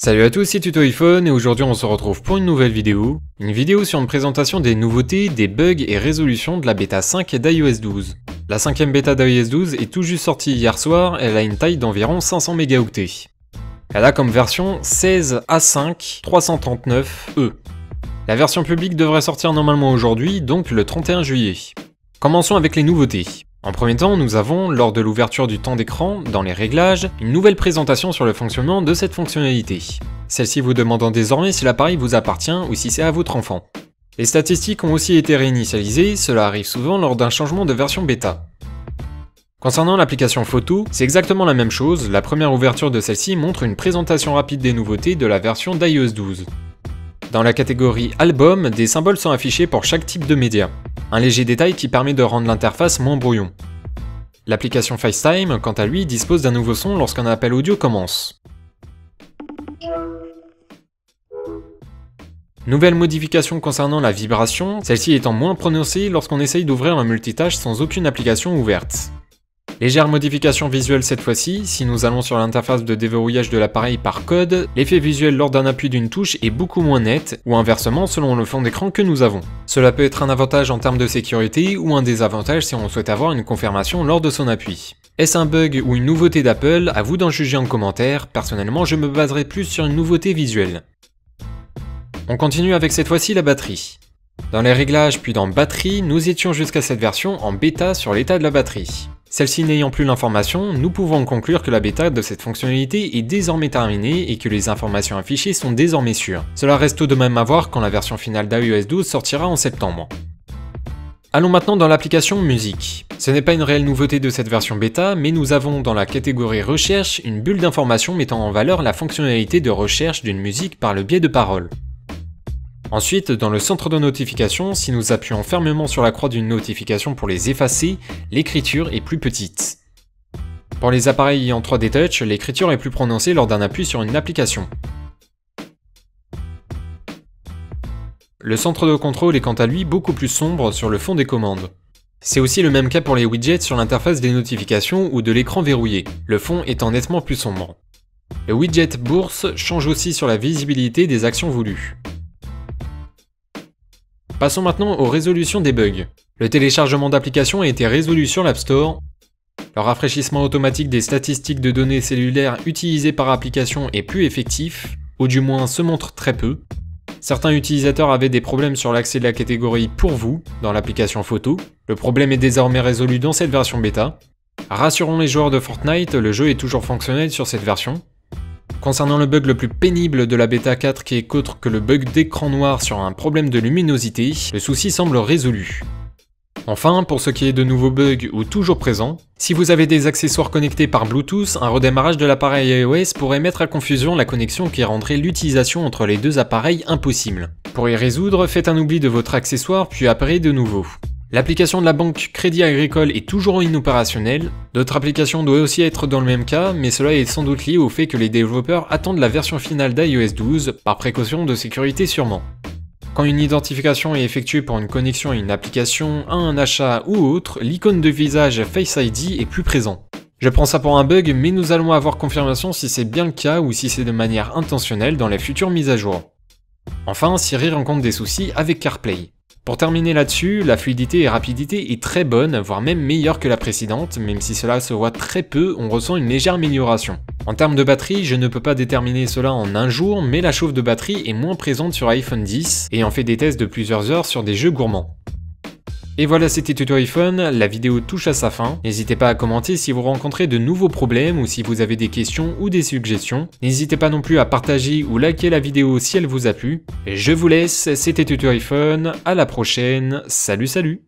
Salut à tous, c'est Tuto iPhone et aujourd'hui on se retrouve pour une nouvelle vidéo. Une vidéo sur une présentation des nouveautés, des bugs et résolutions de la bêta 5 d'iOS 12. La 5ème bêta d'iOS 12 est tout juste sortie hier soir, elle a une taille d'environ 500 mégaoctets. Elle a comme version 16A5 339E. La version publique devrait sortir normalement aujourd'hui, donc le 31 juillet. Commençons avec les nouveautés. En premier temps, nous avons, lors de l'ouverture du temps d'écran, dans les réglages, une nouvelle présentation sur le fonctionnement de cette fonctionnalité. Celle-ci vous demandant désormais si l'appareil vous appartient ou si c'est à votre enfant. Les statistiques ont aussi été réinitialisées, cela arrive souvent lors d'un changement de version bêta. Concernant l'application photo, c'est exactement la même chose, la première ouverture de celle-ci montre une présentation rapide des nouveautés de la version d'iOS 12. Dans la catégorie album, des symboles sont affichés pour chaque type de média. Un léger détail qui permet de rendre l'interface moins brouillon. L'application FaceTime, quant à lui, dispose d'un nouveau son lorsqu'un appel audio commence. Nouvelle modification concernant la vibration, celle-ci étant moins prononcée lorsqu'on essaye d'ouvrir un multitâche sans aucune application ouverte. Légère modification visuelle cette fois-ci, si nous allons sur l'interface de déverrouillage de l'appareil par code, l'effet visuel lors d'un appui d'une touche est beaucoup moins net, ou inversement selon le fond d'écran que nous avons. Cela peut être un avantage en termes de sécurité, ou un désavantage si on souhaite avoir une confirmation lors de son appui. Est-ce un bug ou une nouveauté d'Apple? À vous d'en juger en commentaire, personnellement je me baserai plus sur une nouveauté visuelle. On continue avec cette fois-ci la batterie. Dans les réglages puis dans batterie, nous étions jusqu'à cette version en bêta sur l'état de la batterie. Celle-ci n'ayant plus l'information, nous pouvons conclure que la bêta de cette fonctionnalité est désormais terminée et que les informations affichées sont désormais sûres. Cela reste tout de même à voir quand la version finale d'iOS 12 sortira en septembre. Allons maintenant dans l'application musique. Ce n'est pas une réelle nouveauté de cette version bêta, mais nous avons dans la catégorie recherche une bulle d'information mettant en valeur la fonctionnalité de recherche d'une musique par le biais de paroles. Ensuite, dans le centre de notification, si nous appuyons fermement sur la croix d'une notification pour les effacer, l'écriture est plus petite. Pour les appareils ayant 3D Touch, l'écriture est plus prononcée lors d'un appui sur une application. Le centre de contrôle est quant à lui beaucoup plus sombre sur le fond des commandes. C'est aussi le même cas pour les widgets sur l'interface des notifications ou de l'écran verrouillé, le fond étant nettement plus sombre. Le widget bourse change aussi sur la visibilité des actions voulues. Passons maintenant aux résolutions des bugs. Le téléchargement d'applications a été résolu sur l'App Store. Le rafraîchissement automatique des statistiques de données cellulaires utilisées par application est plus effectif, ou du moins se montre très peu. Certains utilisateurs avaient des problèmes sur l'accès de la catégorie Pour vous dans l'application photo. Le problème est désormais résolu dans cette version bêta. Rassurons les joueurs de Fortnite, le jeu est toujours fonctionnel sur cette version. Concernant le bug le plus pénible de la bêta 4 qui est qu'autre que le bug d'écran noir sur un problème de luminosité, le souci semble résolu. Enfin, pour ce qui est de nouveaux bugs ou toujours présents, si vous avez des accessoires connectés par Bluetooth, un redémarrage de l'appareil iOS pourrait mettre à confusion la connexion qui rendrait l'utilisation entre les deux appareils impossible. Pour y résoudre, faites un oubli de votre accessoire puis appareillez de nouveau. L'application de la banque Crédit Agricole est toujours inopérationnelle, d'autres applications doivent aussi être dans le même cas, mais cela est sans doute lié au fait que les développeurs attendent la version finale d'iOS 12, par précaution de sécurité sûrement. Quand une identification est effectuée pour une connexion à une application, à un achat ou autre, l'icône de visage Face ID est plus présent. Je prends ça pour un bug, mais nous allons avoir confirmation si c'est bien le cas ou si c'est de manière intentionnelle dans les futures mises à jour. Enfin, Siri rencontre des soucis avec CarPlay. Pour terminer là-dessus, la fluidité et rapidité est très bonne, voire même meilleure que la précédente, même si cela se voit très peu, on ressent une légère amélioration. En termes de batterie, je ne peux pas déterminer cela en un jour, mais la chauffe de batterie est moins présente sur iPhone X, ayant fait des tests de plusieurs heures sur des jeux gourmands. Et voilà, c'était Tuto iPhone, la vidéo touche à sa fin. N'hésitez pas à commenter si vous rencontrez de nouveaux problèmes ou si vous avez des questions ou des suggestions. N'hésitez pas non plus à partager ou liker la vidéo si elle vous a plu. Je vous laisse, c'était Tuto iPhone, à la prochaine, salut salut!